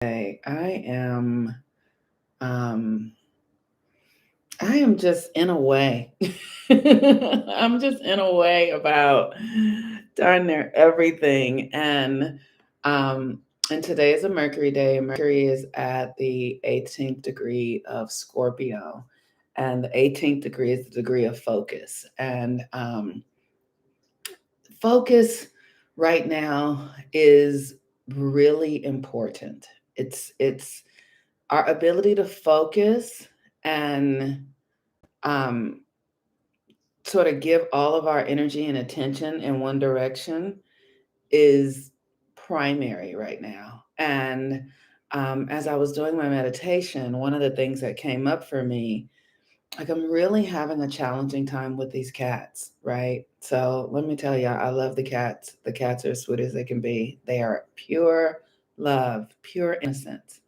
Hey, um I am just in a way. I'm just in a way about darn near everything. And today is a Mercury day. Mercury is at the 18th degree of Scorpio. And the 18th degree is the degree of focus. And focus right now is really important. It's our ability to focus and um, sort of give all of our energy and attention in one direction is primary right now. And as I was doing my meditation, one of the things that came up for me, like I'm really having a challenging time with these cats, right? So let me tell you, I love the cats. The cats are as sweet as they can be. They are pure love, pure innocence.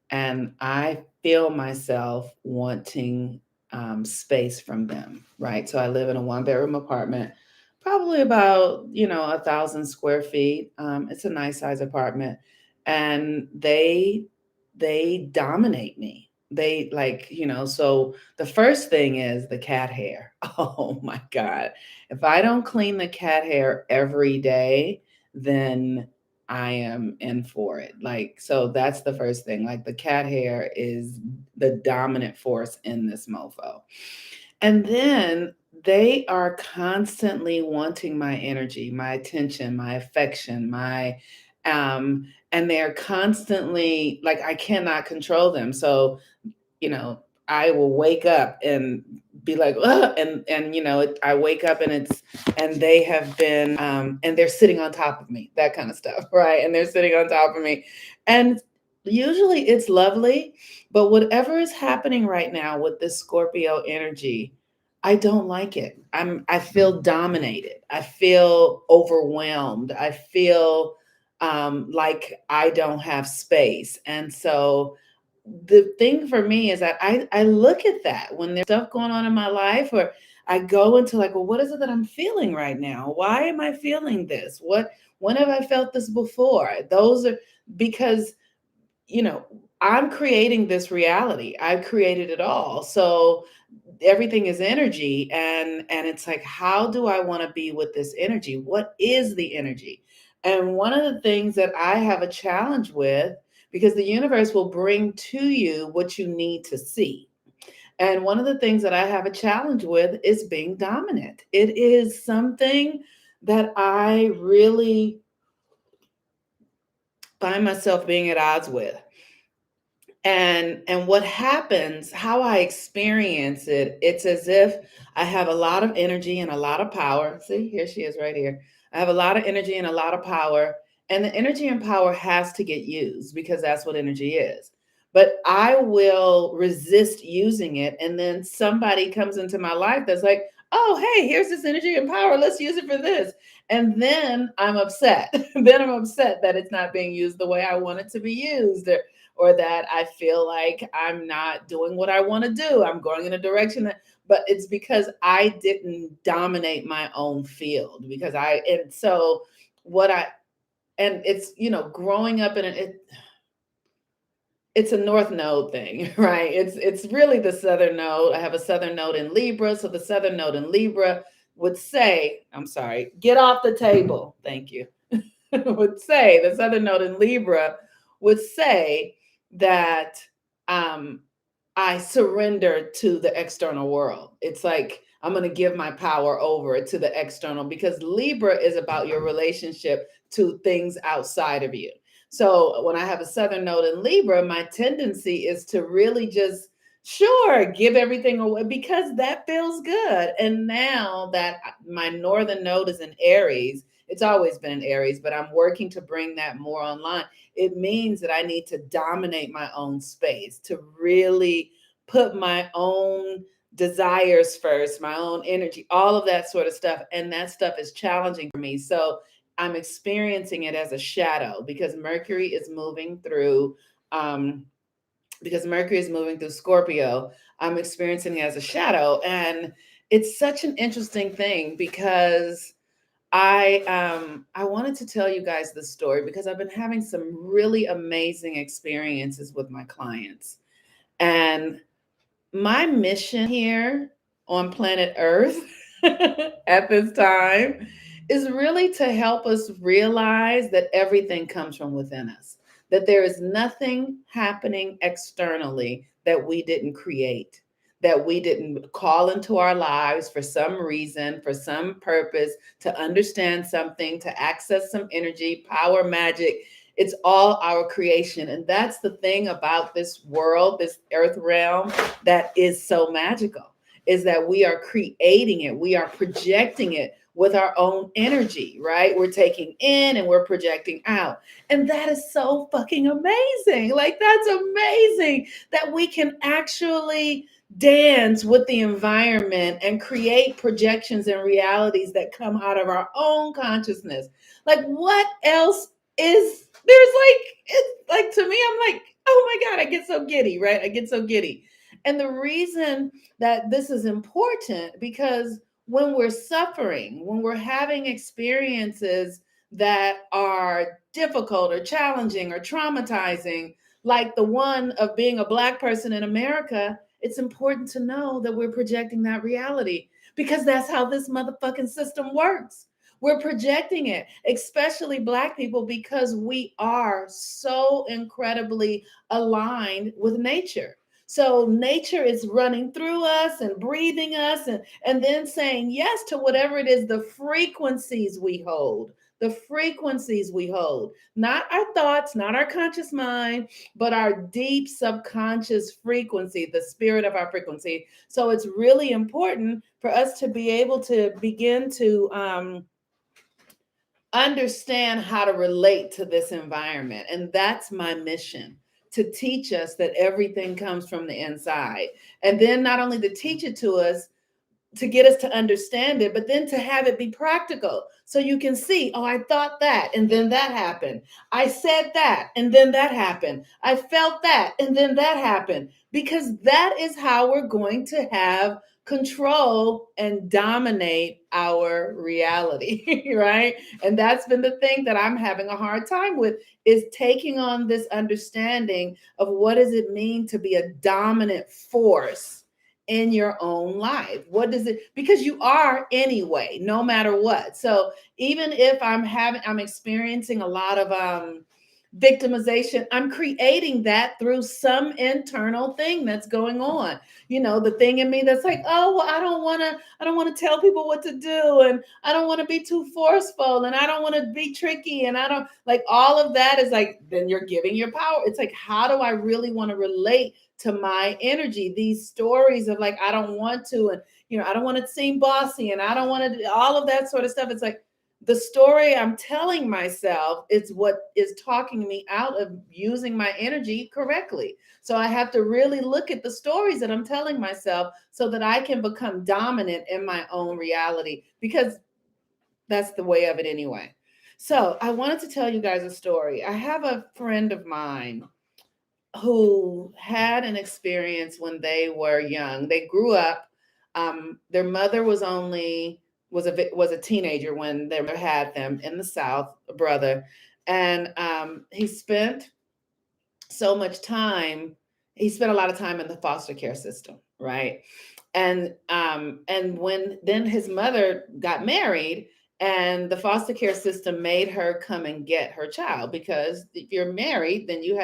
And I feel myself wanting space from them, right? So I live in a one-bedroom apartment, probably about 1,000 square feet. It's a nice size apartment, and they dominate me. They so the first thing is the cat hair. Oh my God. If I don't clean the cat hair every day, then I am in for it. Like, so that's the first thing. Like, the cat hair is the dominant force in this mofo. And then they are constantly wanting my energy, my attention, my affection, and they're constantly like, I cannot control them. So, you know, I will wake up and be like, ugh, I wake up and they have been, and they're sitting on top of me, that kind of stuff, right? And they're sitting on top of me, and usually it's lovely, but whatever is happening right now with this Scorpio energy, I don't like it. I feel dominated. I feel overwhelmed. I feel like I don't have space, and so the thing for me is that I look at that when there's stuff going on in my life, or I go into like, well, what is it that I'm feeling right now? Why am I feeling this? When have I felt this before? Those are because, you know, I'm creating this reality. I created it all. So everything is energy, and it's like, how do I want to be with this energy? What is the energy? And one of the things that I have a challenge with, because the universe will bring to you what you need to see. And one of the things that I have a challenge with is being dominant. It is something that I really find myself being at odds with. And what happens, how I experience it, it's as if I have a lot of energy and a lot of power. See, here she is right here. I have a lot of energy and a lot of power, and the energy and power has to get used because that's what energy is. But I will resist using it, and then somebody comes into my life that's like, oh, hey, here's this energy and power, let's use it for this. And then I'm upset. Then I'm upset that it's not being used the way I want it to be used, or that I feel like I'm not doing what I want to do. I'm going in a direction but it's because I didn't dominate my own field. And so what I, and it's, growing up in it's a North Node thing, right? It's really the Southern Node. I have a Southern Node in Libra, so the Southern Node in Libra would say, I'm sorry, get off the table. Thank you. Would say the Southern Node in Libra would say that um, I surrender to the external world. It's like I'm going to give my power over to the external, because Libra is about your relationship to things outside of you. So when I have a Southern node in Libra, my tendency is to really just, sure, give everything away because that feels good. And now that my Northern node is in Aries, it's always been in Aries, but I'm working to bring that more online. It means that I need to dominate my own space, to really put my own desires first, my own energy, all of that sort of stuff. And that stuff is challenging for me. So I'm experiencing it as a shadow because Mercury is moving through um Scorpio. I'm experiencing it as a shadow, and it's such an interesting thing because I wanted to tell you guys this story because I've been having some really amazing experiences with my clients. And my mission here on planet Earth at this time is really to help us realize that everything comes from within us, that there is nothing happening externally that we didn't create, that we didn't call into our lives for some reason, for some purpose, to understand something, to access some energy, power, magic. It's all our creation. And that's the thing about this world, this earth realm, that is so magical, is that we are creating it, we are projecting it with our own energy, right? We're taking in and we're projecting out. And that is so fucking amazing. Like, that's amazing that we can actually dance with the environment and create projections and realities that come out of our own consciousness. Like, what else is there's like, it's like, to me, I'm like, oh my God, I get so giddy, right? I get so giddy. And the reason that this is important, because when we're suffering, when we're having experiences that are difficult or challenging or traumatizing, like the one of being a Black person in America, it's important to know that we're projecting that reality, because that's how this motherfucking system works. We're projecting it, especially Black people, because we are so incredibly aligned with nature. So nature is running through us and breathing us, and then saying yes to whatever it is, the frequencies we hold. The frequencies we hold, not our thoughts, not our conscious mind, but our deep subconscious frequency, the spirit of our frequency. So it's really important for us to be able to begin to understand how to relate to this environment. And that's my mission, to teach us that everything comes from the inside. And then not only to teach it to us, to get us to understand it, but then to have it be practical. So you can see, oh, I thought that, and then that happened. I said that, and then that happened. I felt that, and then that happened. Because that is how we're going to have control and dominate our reality, right? And that's been the thing that I'm having a hard time with, is taking on this understanding of what does it mean to be a dominant force in your own life. What does it, because you are anyway, no matter what. So even if I'm experiencing a lot of victimization, I'm creating that through some internal thing that's going on. You know, the thing in me that's like, oh, well, I don't want to tell people what to do, and I don't want to be too forceful, and I don't want to be tricky, and I don't like, all of that is like, then you're giving your power. It's like, how do I really want to relate to my energy? These stories of like, I don't want to, and I don't want to seem bossy, and I don't want to do all of that sort of stuff. It's like, the story I'm telling myself is what is talking me out of using my energy correctly. So I have to really look at the stories that I'm telling myself so that I can become dominant in my own reality, because that's the way of it anyway. So I wanted to tell you guys a story. I have a friend of mine who had an experience when they were young. They grew up. Their mother was a teenager when they had them in the South, a brother, and he spent so much time. He spent a lot of time in the foster care system, right? And when then his mother got married, and the foster care system made her come and get her child, because if you're married, then you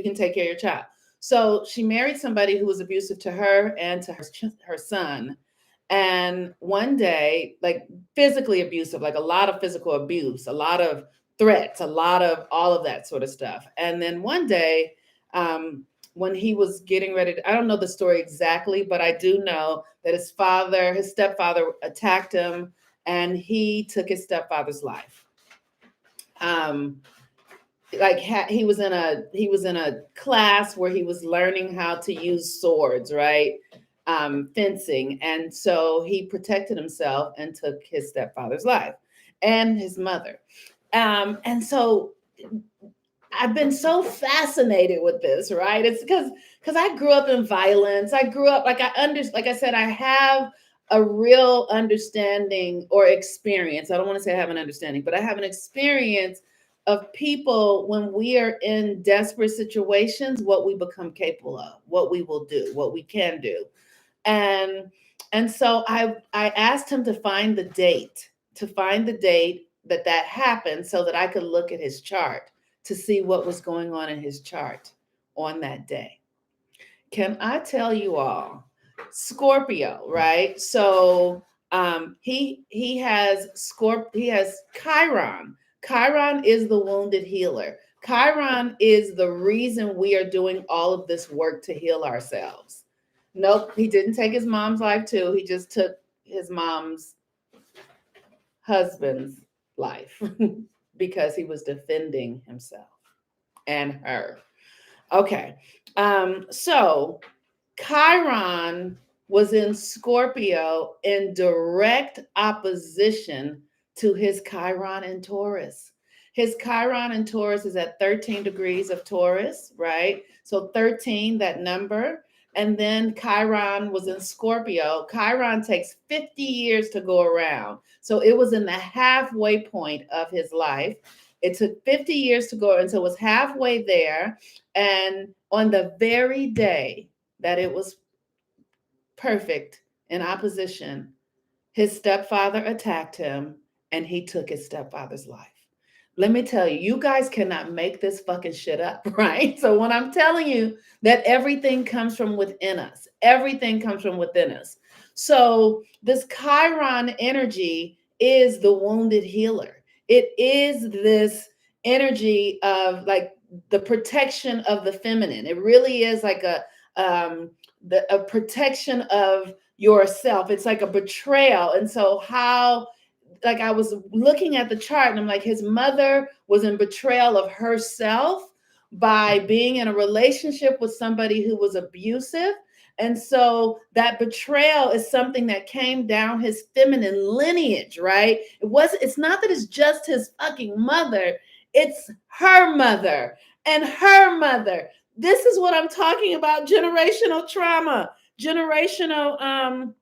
can take care of your child. So she married somebody who was abusive to her and to her son. And one day, like, physically abusive, like a lot of physical abuse, a lot of threats, a lot of all of that sort of stuff. And then one day, when he was getting ready I don't know the story exactly, but I do know that his stepfather attacked him, and he took his stepfather's life. Um, like he was in a class where he was learning how to use swords, right? Fencing. And so he protected himself and took his stepfather's life and his mother. And so I've been so fascinated with this, right? It's because I grew up in violence. I grew up like I said, I have a real understanding or experience. I don't want to say I have an understanding, but I have an experience of people when we are in desperate situations, what we become capable of, what we will do, what we can do. And so I asked him to find the date, that that happened so that I could look at his chart to see what was going on in his chart on that day. Can I tell you all, Scorpio, right? So he has he has Chiron. Chiron is the wounded healer. Chiron is the reason we are doing all of this work to heal ourselves. Nope, he didn't take his mom's life too. He just took his mom's husband's life because he was defending himself and her. Okay. So Chiron was in Scorpio in direct opposition to his Chiron in Taurus. His Chiron in Taurus is at 13 degrees of Taurus, right? So 13, that number. And then Chiron was in Scorpio. Chiron takes 50 years to go around. So it was in the halfway point of his life. It took 50 years to go, and so it was halfway there. And on the very day that it was perfect in opposition, his stepfather attacked him and he took his stepfather's life. Let me tell you, you guys cannot make this fucking shit up, right? So when I'm telling you that everything comes from within us, everything comes from within us. So this Chiron energy is the wounded healer. It is this energy of like the protection of the feminine. It really is like a protection of yourself. It's like a betrayal. And so how, like I was looking at the chart and I'm like, his mother was in betrayal of herself by being in a relationship with somebody who was abusive. And so that betrayal is something that came down his feminine lineage, right? It's not that it's just his fucking mother, it's her mother and her mother. This is what I'm talking about, generational trauma, generational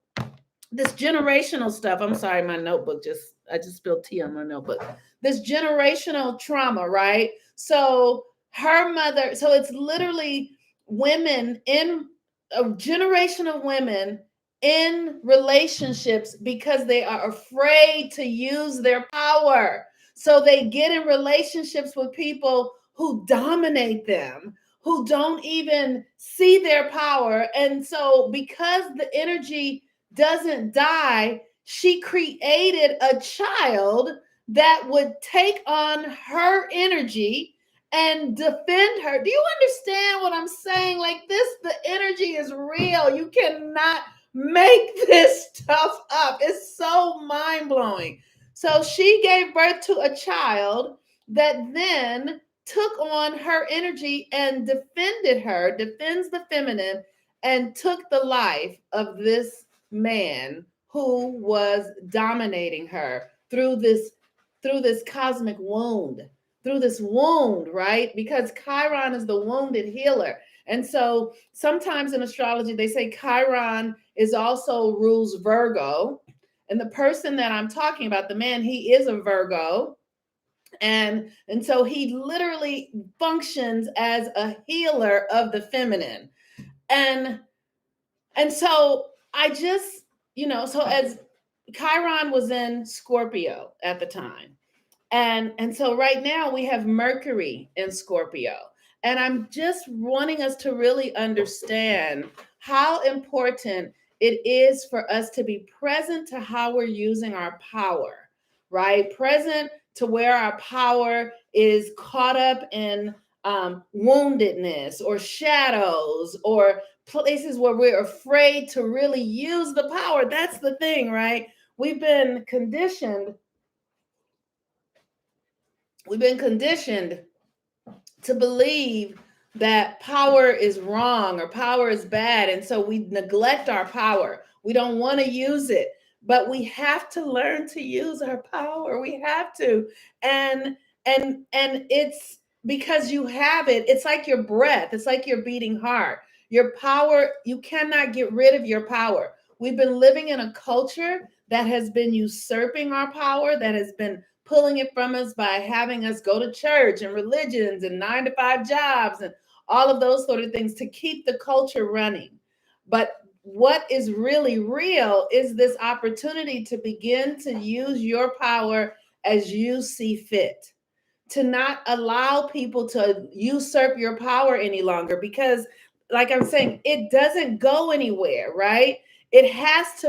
this generational stuff. I'm sorry, my notebook I just spilled tea on my notebook. This generational trauma, right? So her mother, so it's literally women in a generation of women in relationships because they are afraid to use their power. So they get in relationships with people who dominate them, who don't even see their power. And so because the energy doesn't die, she created a child that would take on her energy and defend her. Do you understand what I'm saying? Like this, the energy is real. You cannot make this stuff up. It's so mind-blowing. So she gave birth to a child that then took on her energy and defends the feminine, and took the life of this man who was dominating her through this cosmic wound, through this wound, right? Because Chiron is the wounded healer. And so sometimes in astrology, they say Chiron is also rules Virgo. And the person that I'm talking about, the man, he is a Virgo. And so he literally functions as a healer of the feminine. And so I just, so as Chiron was in Scorpio at the time. And so right now we have Mercury in Scorpio. And I'm just wanting us to really understand how important it is for us to be present to how we're using our power, right? Present to where our power is caught up in woundedness or shadows or places where we're afraid to really use the power. That's the thing, right? We've been conditioned to believe that power is wrong or power is bad. And so we neglect our power. We don't want to use it, but we have to learn to use our power. We have to. And it's because you have it. It's like your breath. It's like your beating heart. Your power, you cannot get rid of your power. We've been living in a culture that has been usurping our power, that has been pulling it from us by having us go to church and religions and 9 to 5 jobs and all of those sort of things to keep the culture running. But what is really real is this opportunity to begin to use your power as you see fit, to not allow people to usurp your power any longer, because like I'm saying, it doesn't go anywhere, right? It has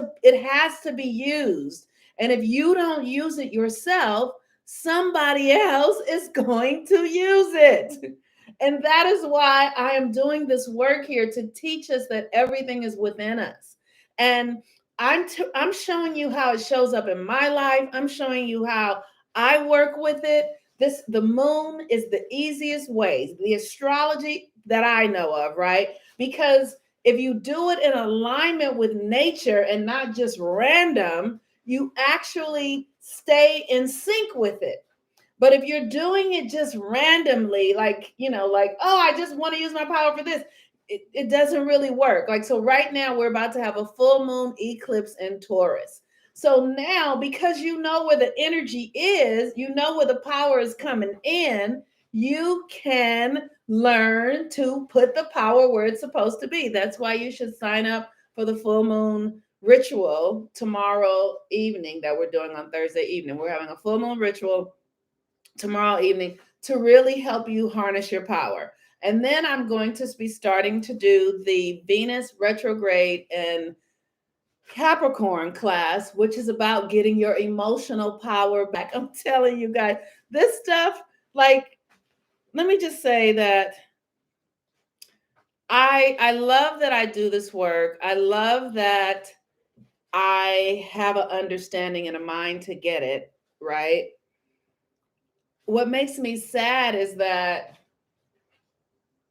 to be used. And if you don't use it yourself, somebody else is going to use it. And that is why I am doing this work here, to teach us that everything is within us. And I'm showing you how it shows up in my life. I'm showing you how I work with it. The moon is the easiest way, the astrology that I know of, right? Because if you do it in alignment with nature and not just random, you actually stay in sync with it. But if you're doing it just randomly, like, like, oh, I just want to use my power for this, it doesn't really work. Like, so right now we're about to have a full moon eclipse in Taurus. So now, because you know where the energy is, you know where the power is coming in, you can learn to put the power where it's supposed to be. That's why you should sign up for the full moon ritual tomorrow evening that we're doing on Thursday evening. We're having a full moon ritual tomorrow evening to really help you harness your power. And then I'm going to be starting to do the Venus retrograde and Capricorn class, which is about getting your emotional power back. I'm telling you guys, this stuff, like, let me just say that I love that I do this work. I love that I have an understanding and a mind to get it, right? What makes me sad is that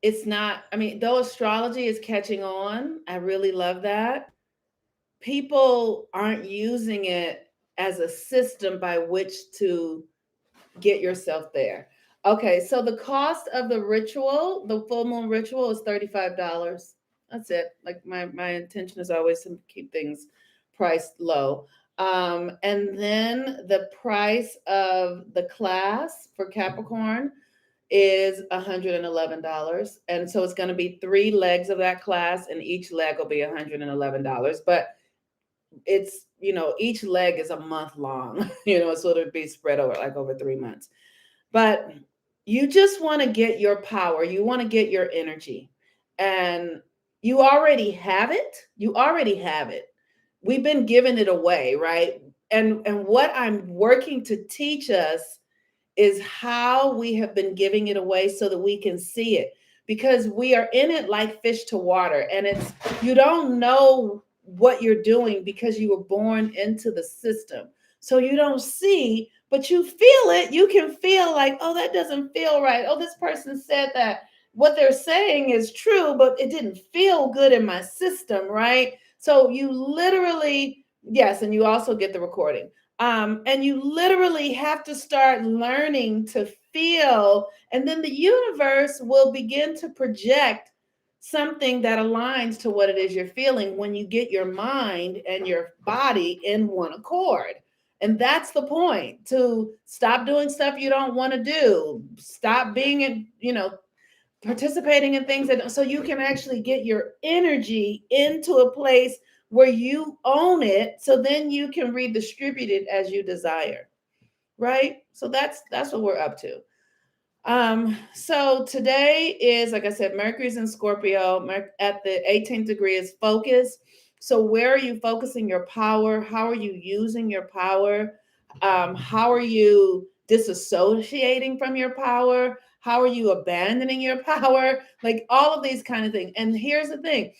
it's not, I mean, though astrology is catching on, I really love that. People aren't using it as a system by which to get yourself there. Okay, so the cost of the ritual, the full moon ritual, is $35. That's it. Like, my intention is always to keep things priced low. And then the price of the class for Capricorn is $111. And so it's going to be 3 legs of that class, and each leg will be $111. But it's, each leg is a month long, so it'll be spread over 3 months. But you just want to get your power, you want to get your energy, and you already have it. You already have it. We've been giving it away, right? And what I'm working to teach us is how we have been giving it away so that we can see it, because we are in it like fish to water, and you don't know what you're doing because you were born into the system. So you don't see, but you feel it. You can feel like, oh, that doesn't feel right. Oh, this person said that what they're saying is true, but it didn't feel good in my system, right? So you literally, yes, and you also get the recording. And you literally have to start learning to feel, and then the universe will begin to project something that aligns to what it is you're feeling when you get your mind and your body in one accord. And that's the point, to stop doing stuff you don't want to do, stop being, participating in things so you can actually get your energy into a place where you own it, so then you can redistribute it as you desire, right? So that's what we're up to. So today is, like I said, Mercury's in Scorpio. At the 18th degree is focus. So where are you focusing your power? How are you using your power? How are you disassociating from your power? How are you abandoning your power? Like, all of these kind of things. And here's the thing.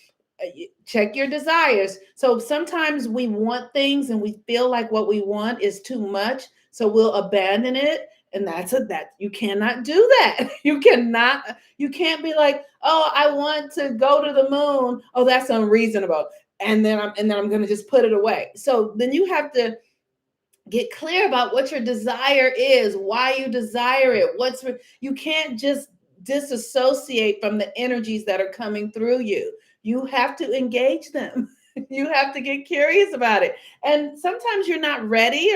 Check your desires. So sometimes we want things and we feel like what we want is too much, so we'll abandon it. And that you cannot do that. You can't be like, oh, I want to go to the moon. Oh, that's unreasonable. And then I'm going to just put it away. So then you have to get clear about what your desire is, why you desire it. You can't just disassociate from the energies that are coming through you. You have to engage them. You have to get curious about it. And sometimes you're not ready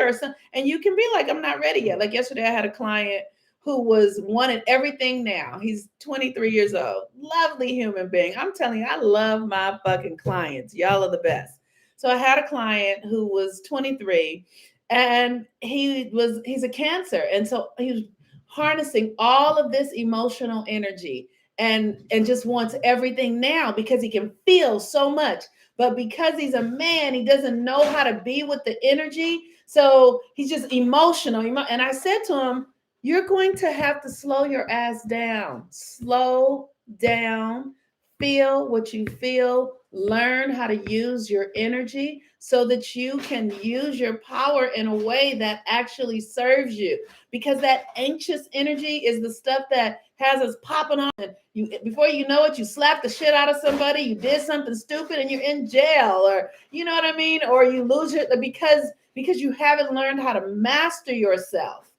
and you can be like, I'm not ready yet. Like yesterday I had a client who was wanted everything now. He's 23 years old. Lovely human being. I'm telling you, I love my fucking clients. Y'all are the best. So I had a client who was 23 and he's a Cancer. And so he was harnessing all of this emotional energy and just wants everything now because he can feel so much. But because he's a man, he doesn't know how to be with the energy. So he's just emotional. And I said to him, you're going to have to slow your ass down. Slow down. Feel what you feel. Learn how to use your energy so that you can use your power in a way that actually serves you. Because that anxious energy is the stuff that has us popping off. And before you know it, you slap the shit out of somebody, you did something stupid and you're in jail, or you know what I mean? Or you lose it because you haven't learned how to master yourself.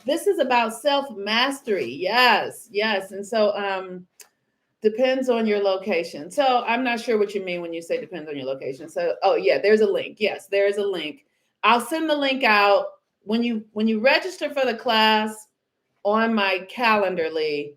This is about self-mastery. Yes, yes. And so depends on your location. So I'm not sure what you mean when you say depends on your location. So yeah, there's a link. Yes, there is a link. I'll send the link out when you register for the class on my Calendarly.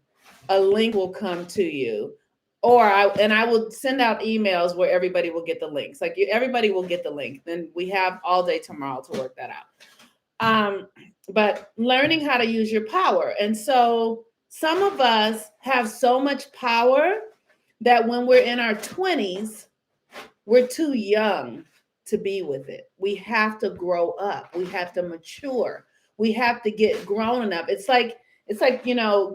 A link will come to you, I will send out emails where everybody will get the links. Like everybody will get the link. Then we have all day tomorrow to work that out. But learning how to use your power. And so some of us have so much power that when we're in our 20s, we're too young to be with it. We have to grow up. We have to mature. We have to get grown enough. It's like,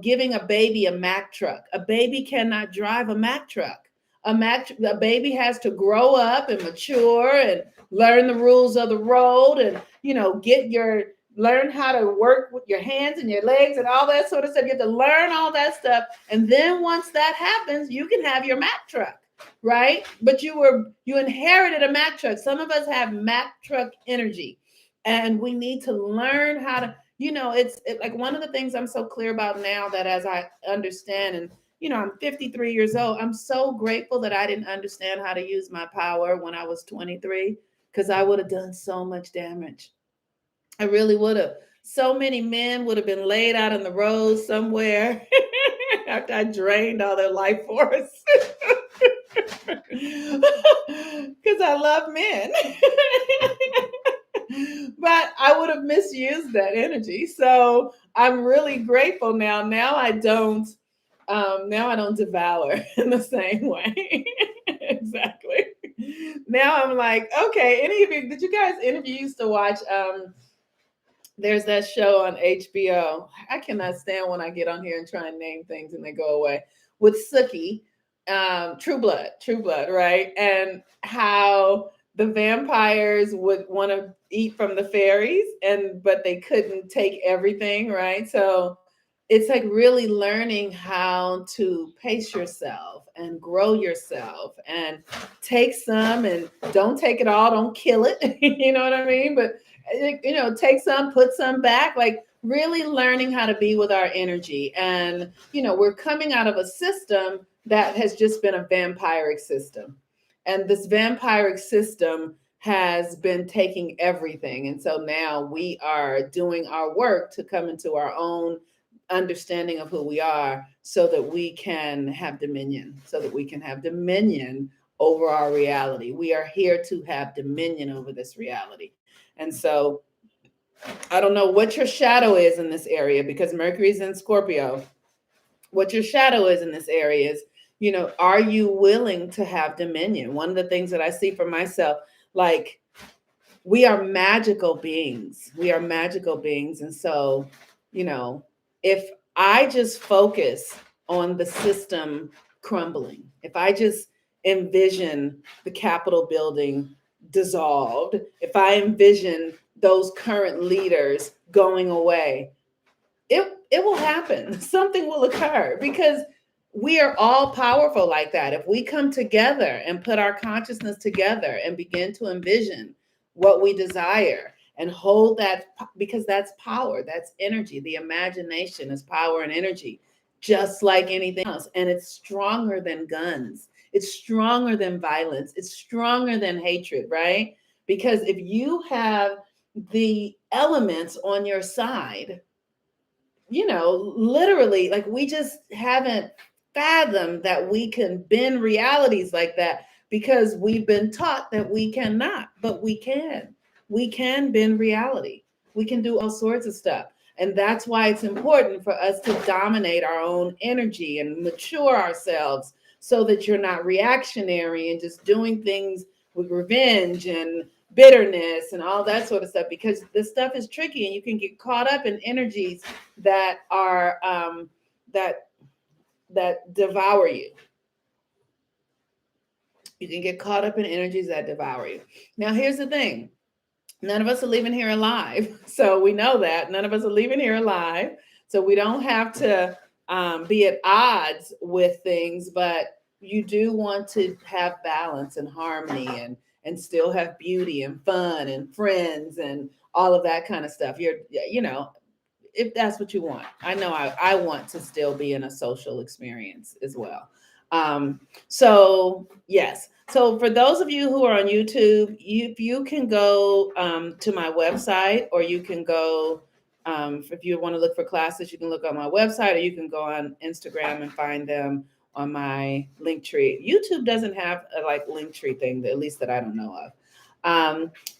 giving a baby a Mack truck. A baby cannot drive a Mack truck. A baby has to grow up and mature and learn the rules of the road and, learn how to work with your hands and your legs and all that sort of stuff. You have to learn all that stuff. And then once that happens, you can have your Mack truck, right? But you inherited a Mack truck. Some of us have Mack truck energy, and we need to learn how to, it's like one of the things I'm so clear about now that as I understand, and I'm 53 years old. I'm so grateful that I didn't understand how to use my power when I was 23, because I would have done so much damage. I really would have. So many men would have been laid out in the road somewhere after I drained all their life force. Because I love men. But I would have misused that energy. So I'm really grateful now. Now I don't devour in the same way. Exactly. Now I'm like, okay, did you guys used to watch there's that show on HBO. I cannot stand when I get on here and try and name things and they go away. With Sookie, True Blood, right? And how the vampires would want to eat from the fairies, but they couldn't take everything, right? So it's like really learning how to pace yourself and grow yourself and take some and don't take it all, don't kill it. You know what I mean? But take some, put some back, like really learning how to be with our energy. And, we're coming out of a system that has just been a vampiric system. And this vampiric system has been taking everything. And so now we are doing our work to come into our own understanding of who we are so that we can have dominion, over our reality. We are here to have dominion over this reality. And so I don't know what your shadow is in this area, because Mercury's in Scorpio. What your shadow is in this area is, are you willing to have dominion? One of the things that I see for myself, like, we are magical beings. And so, if I just focus on the system crumbling, if I just envision the Capitol building dissolved, if I envision those current leaders going away, it will happen. Something will occur, because we are all powerful like that. If we come together and put our consciousness together and begin to envision what we desire and hold that, because that's power, that's energy. The imagination is power and energy. just like anything else. And it's stronger than guns. It's stronger than violence. It's stronger than hatred, right? Because if you have the elements on your side, literally, like, we just haven't fathomed that we can bend realities like that, because we've been taught that we cannot, but we can. We can bend reality. We can do all sorts of stuff. And that's why it's important for us to dominate our own energy and mature ourselves, so that you're not reactionary and just doing things with revenge and bitterness and all that sort of stuff, because this stuff is tricky and you can get caught up in energies that are that devour you. You can get caught up in energies that devour you. Now, here's the thing. None of us are leaving here alive. So we know that. None of us are leaving here alive. So we don't have to be at odds with things, but you do want to have balance and harmony, and still have beauty and fun and friends and all of that kind of stuff. If that's what you want. I know I want to still be in a social experience as well. So yes. So for those of you who are on YouTube, you can go to my website, or you can go, if you want to look for classes, you can look on my website, or you can go on Instagram and find them on my link tree. YouTube doesn't have a link tree thing, at least that I don't know of.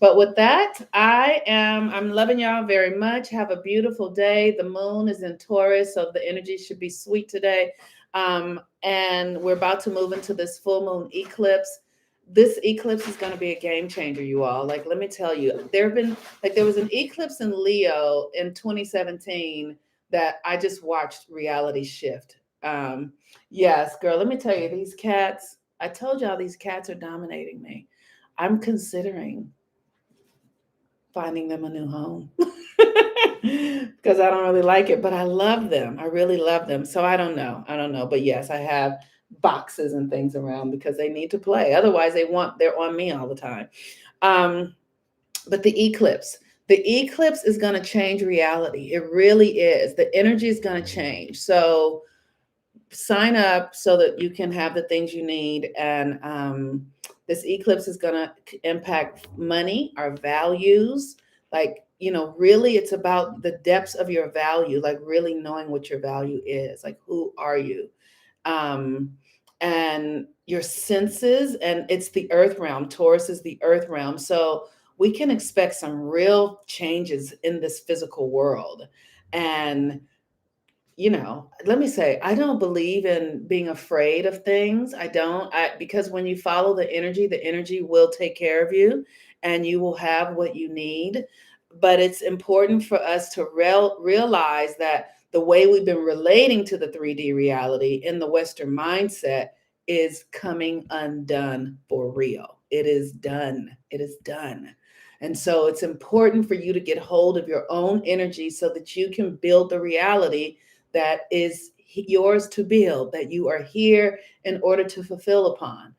But with that, I'm loving y'all very much. Have a beautiful day. The moon is in Taurus, so the energy should be sweet today. And we're about to move into this full moon eclipse. This eclipse is going to be a game changer, you all. Like, let me tell you, there was an eclipse in Leo in 2017 that I just watched reality shift. Yes, girl, let me tell you, these cats, I told y'all these cats are dominating me. I'm considering finding them a new home because I don't really like it, but I love them. I really love them. So I don't know. But yes, I have boxes and things around because they need to play. Otherwise, they're on me all the time. But the eclipse is going to change reality. It really is. The energy is going to change. So sign up so that you can have the things you need. And this eclipse is going to impact money, our values. Like, really, it's about the depths of your value, like really knowing what your value is. Like, who are you? And your senses, and it's the earth realm. Taurus is the earth realm. So we can expect some real changes in this physical world. And let me say, I don't believe in being afraid of things. Because when you follow the energy will take care of you, and you will have what you need. But it's important for us to realize that the way we've been relating to the 3D reality in the Western mindset is coming undone for real. It is done. It is done. And so it's important for you to get hold of your own energy so that you can build the reality that is yours to build, that you are here in order to fulfill upon.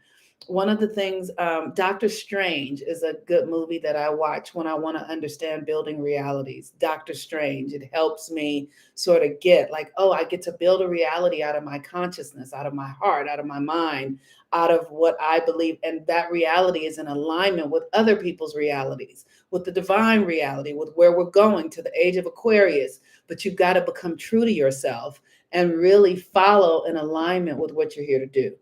One of the things, Doctor Strange is a good movie that I watch when I want to understand building realities. Doctor Strange, it helps me sort of get like, oh, I get to build a reality out of my consciousness, out of my heart, out of my mind, out of what I believe. And that reality is in alignment with other people's realities, with the divine reality, with where we're going to the age of Aquarius. But you've got to become true to yourself and really follow in alignment with what you're here to do.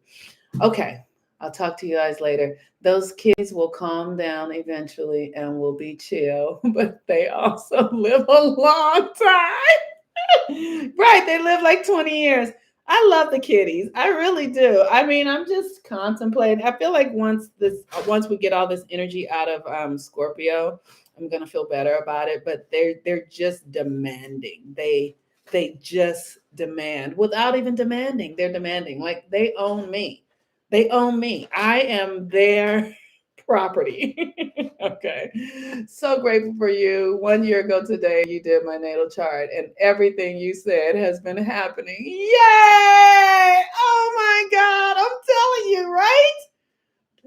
Okay. I'll talk to you guys later. Those kids will calm down eventually and will be chill, but they also live a long time. Right. They live like 20 years. I love the kitties. I really do. I mean, I'm just contemplating. I feel like once we get all this energy out of Scorpio, I'm gonna feel better about it. But they're just demanding. They just demand without even demanding. They're demanding. Like, they own me. They own me. I am their property. Okay. So grateful for you. 1 year ago today, you did my natal chart, and everything you said has been happening. Yay! Oh my God. I'm telling you, right?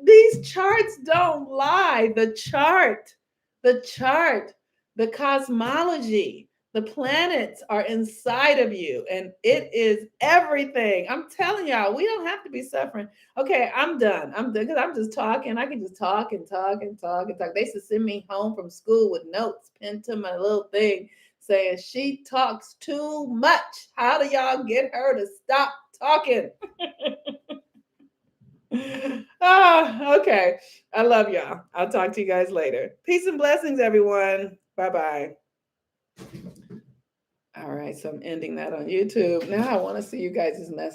These charts don't lie. The chart, the cosmology, The planets are inside of you, and it is everything. I'm telling y'all, we don't have to be suffering. Okay, I'm done. I'm done because I'm just talking. I can just talk and talk and talk and talk. They used to send me home from school with notes pinned to my little thing saying, "She talks too much. How do y'all get her to stop talking?" Okay. I love y'all. I'll talk to you guys later. Peace and blessings, everyone. Bye bye. All right. So I'm ending that on YouTube. Now I want to see you guys' messages.